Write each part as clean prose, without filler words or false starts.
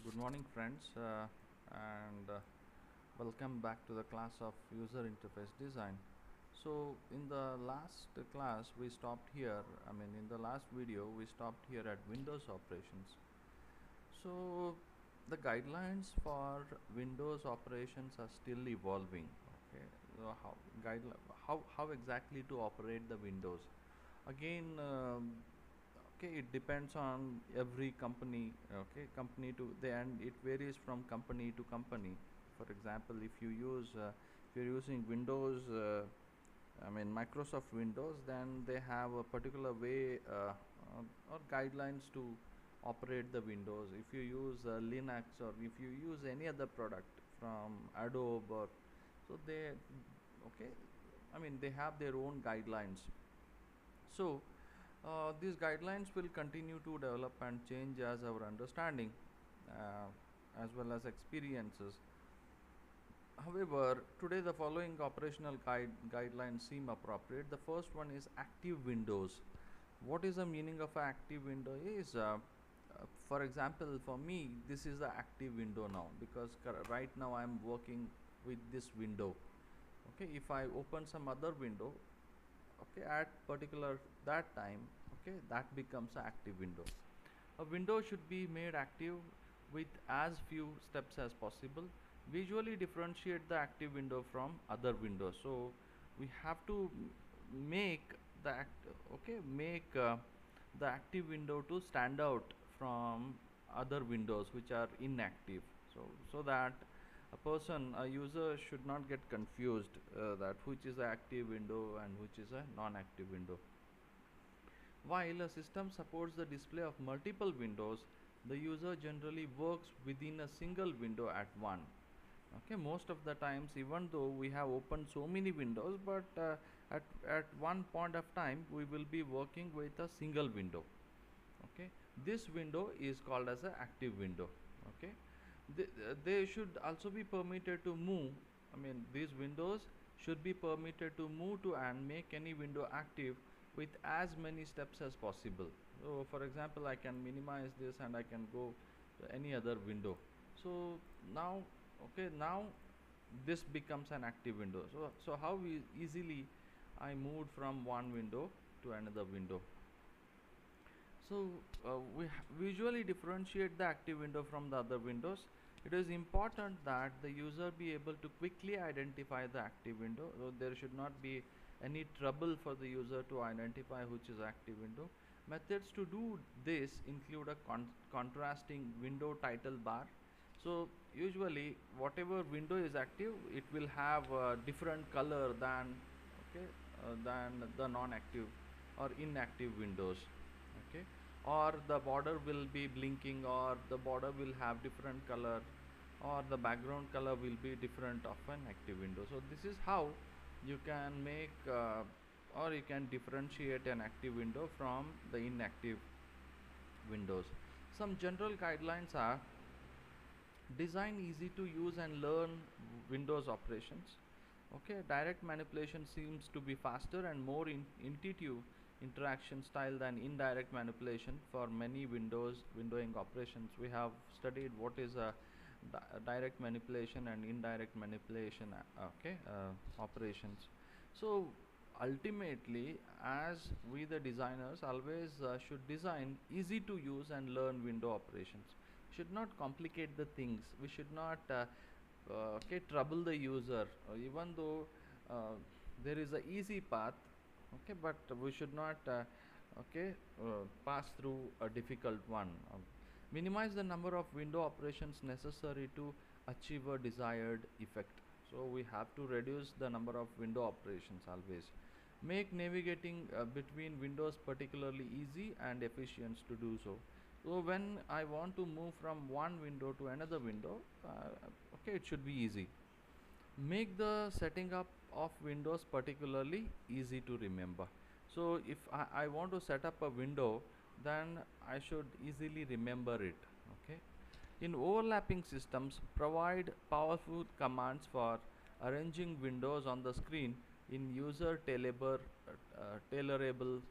Good morning, friends, and welcome back to the class of User Interface Design. So, in the last class, we stopped here. In the last video, we stopped here at Windows operations. So, the guidelines for Windows operations are still evolving. Okay, so how exactly to operate the Windows? Again, okay, it depends on every company. Okay, company to the and it varies from company to company. For example, if you're using Windows, Microsoft Windows, then they have a particular way or guidelines to operate the Windows. If you use Linux, or if you use any other product from Adobe, or so they okay, they have their own guidelines. So these guidelines will continue to develop and change as our understanding as well as experiences. However, today the following operational guidelines seem appropriate. The first one is active windows. What is the meaning of an active window? For example, for me, this is the active window now, because right now I am working with this window. Okay, if I open some other window, okay, at particular that time, okay, that becomes an active window. A window should be made active with as few steps as possible. Visually differentiate the active window from other windows. So we have to make the the active window to stand out from other windows which are inactive. So that a user should not get confused that which is an active window and which is a non-active window. While a system supports the display of multiple windows, the user generally works within a single window at one. Okay, most of the times, even though we have opened so many windows, but at one point of time, we will be working with a single window. Okay, this window is called as an active window. Okay, they should also be permitted to move. These windows should be permitted to move to and make any window active with as many steps as possible. So for example, I can minimize this and I can go to any other window. So now, okay, now this becomes an active window. So how easily I moved from one window to another window. So we visually differentiate the active window from the other windows. It is important that the user be able to quickly identify the active window. So there should not be any trouble for the user to identify which is active window. Methods to do this include a contrasting window title bar. So usually whatever window is active, it will have a different color than the non-active or inactive windows. Okay, or the border will be blinking, or the border will have different color, or the background color will be different of an active window. So this is how you can make or you can differentiate an active window from the inactive windows. Some general guidelines are: design easy to use and learn Windows operations. Okay, direct manipulation seems to be faster and more intuitive interaction style than indirect manipulation. For many windowing operations, we have studied what is a direct manipulation and indirect manipulation operations. So ultimately, as we the designers always should design easy to use and learn window operations. Should not complicate the things. We should not okay, trouble the user, even though there is a easy path. Okay, but we should not okay pass through a difficult one. Minimize the number of window operations necessary to achieve a desired effect. So we have to reduce the number of window operations always. Make navigating between windows particularly easy and efficient to do so. So when I want to move from one window to another window, okay, it should be easy. Make the setting up of windows particularly easy to remember. So if I want to set up a window, then I should easily remember it. Okay, in overlapping systems, provide powerful commands for arranging windows on the screen in user tailorable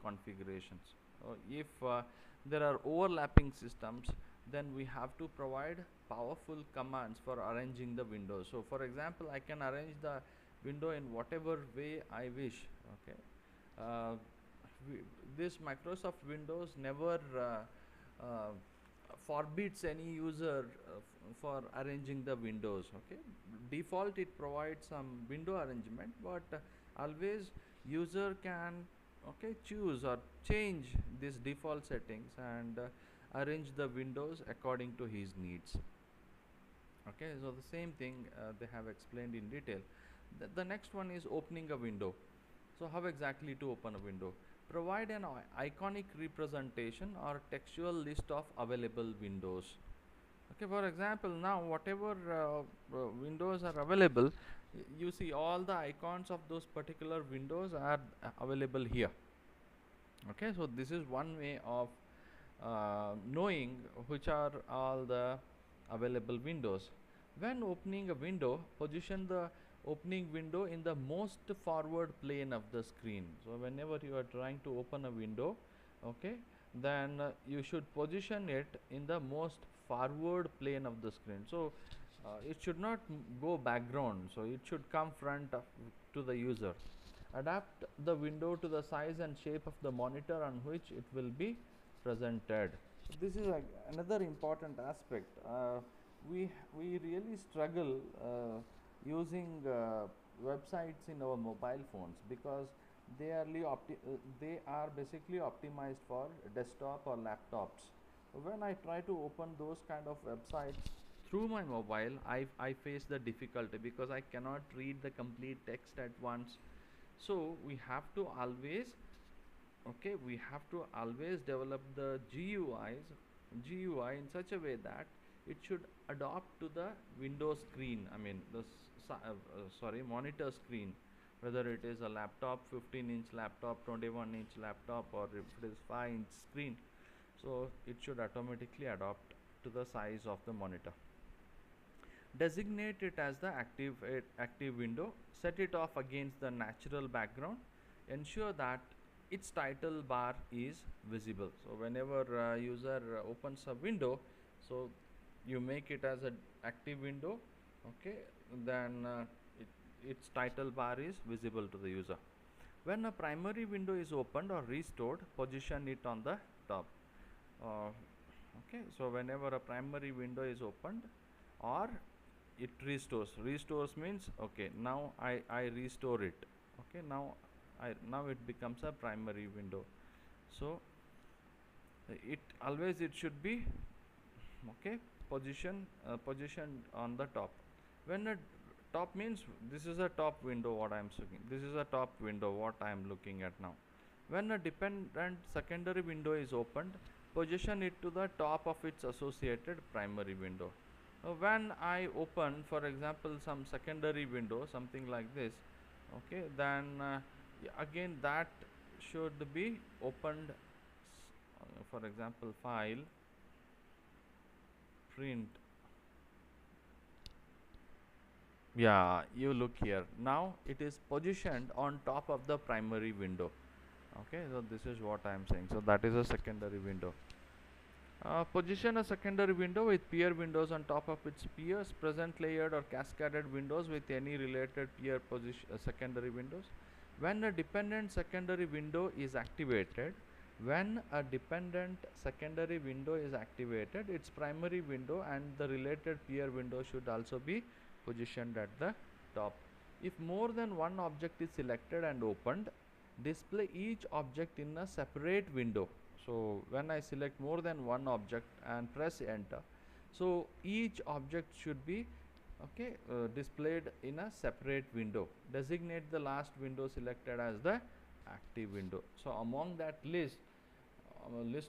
configurations. If there are overlapping systems, then we have to provide powerful commands for arranging the windows. So for example, I can arrange the window in whatever way I wish. Okay, uh, we, this Microsoft Windows never forbids any user for arranging the windows. Okay, default it provides some window arrangement, but always user can, okay, choose or change these default settings and arrange the windows according to his needs. Okay, so the same thing they have explained in detail. The next one is opening a window. So how exactly to open a window? Provide an iconic representation or textual list of available windows. Okay, for example, now whatever windows are available, you see all the icons of those particular windows are available here. Okay, so this is one way of knowing which are all the available windows. When opening a window, position the opening window in the most forward plane of the screen. So whenever you are trying to open a window, okay, then you should position it in the most forward plane of the screen. So it should not go background, so it should come front of to the user. Adapt the window to the size and shape of the monitor on which it will be presented. So this is another important aspect. We really struggle using websites in our mobile phones because they are basically optimized for desktop or laptops. When I try to open those kind of websites through my mobile, I face the difficulty because I cannot read the complete text at once. So we have to always, okay, we have to always develop the GUI in such a way that it should adopt to the window screen, I mean the monitor screen, whether it is a laptop, 15-inch laptop, 21-inch laptop, or if it is 5-inch screen. So it should automatically adopt to the size of the monitor. Designate it as the active window. Set it off against the natural background. Ensure that its title bar is visible. So whenever user opens a window, so you make it as an active window, okay, then its title bar is visible to the user. When a primary window is opened or restored, position it on the top. Okay, so whenever a primary window is opened or it restores means, okay, now I restore it. Okay, now it becomes a primary window. So it should be, okay, positioned on the top. When a top means this is a top window what I am seeing, this is a top window what I am looking at now. When a dependent secondary window is opened, position it to the top of its associated primary window. When I open, for example, some secondary window, something like this, okay, then again that should be opened, for example, file, print. Yeah, you look here, now it is positioned on top of the primary window. Okay, so this is what I am saying. So that is a secondary window. Position a secondary window with peer windows on top of its peers. Present layered or cascaded windows with any related peer secondary windows. When a dependent secondary window is activated, its primary window and the related peer window should also be positioned at the top. If more than one object is selected and opened, display each object in a separate window. So when I select more than one object and press enter, so each object should be, okay, displayed in a separate window. Designate the last window selected as the active window. So among that list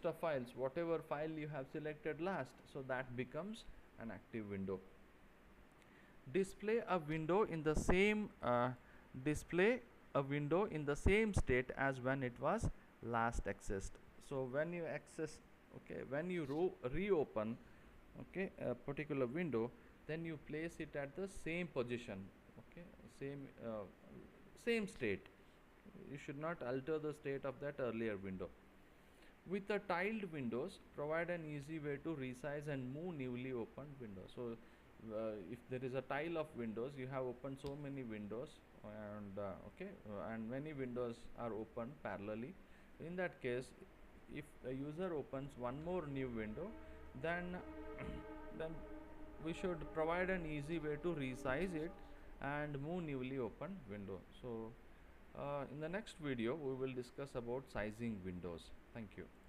of files, whatever file you have selected last, so that becomes an active window. Display a window in the same state as when it was last accessed. So when you access, okay, when you reopen, okay, a particular window, then you place it at the same position, okay, same state. You should not alter the state of that earlier window. With the tiled windows, provide an easy way to resize and move newly opened windows. So, if there is a tile of windows, you have opened so many windows, and and many windows are open parallelly. In that case, if a user opens one more new window, then then we should provide an easy way to resize it and move newly opened window. So, in the next video, we will discuss about sizing windows. Thank you.